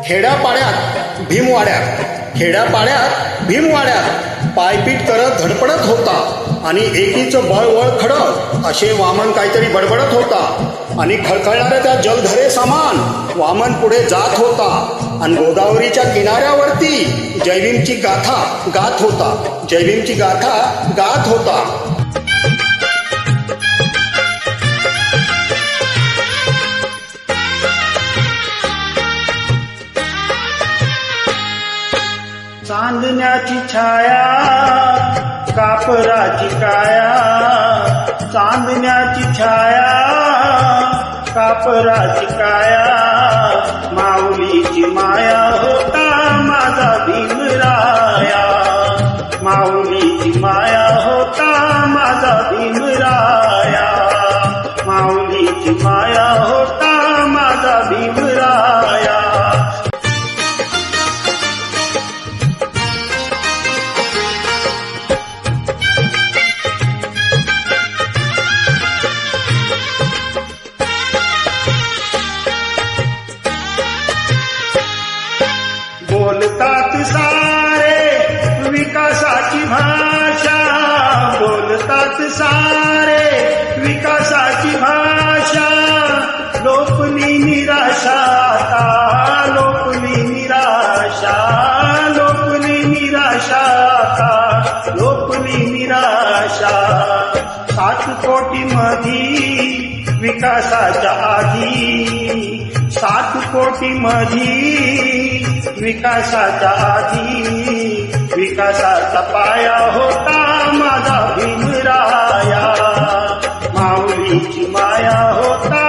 खेड्यापाड्यात भीमवाड्यात पायपीट करत धडपडत होता आणि एकीचं बळवळ खडक असे वामन काहीतरी बडबडत होता आणि खळखळणाऱ्या त्या जलधरे समान वामन पुढे जात होता आणि गोदावरीच्या किनाऱ्यावरती जयभीमची गाथा गात होता चांदण्याची छाया कापराची काया, चांदण्याची छाया कापराची काया, माऊलीची माया होता माझा भीमराया, माऊलीची माया होता माझा भीमराया, माऊलीची माया होता माझा भीमराया. बोलतात सारे विकासाची भाषा, बोलतात सारे विकासाची भाषा, लोकली निराशा आता, लोकली निराशा, लोकली निराशा आता, लोकली निराशा. 7 कोटी मधी विकासाच्या आधी, 7 कोटी मधी विकासाच्या आधी, विकासाचा पाया होता माझा भीमराया, माऊलीची माया होता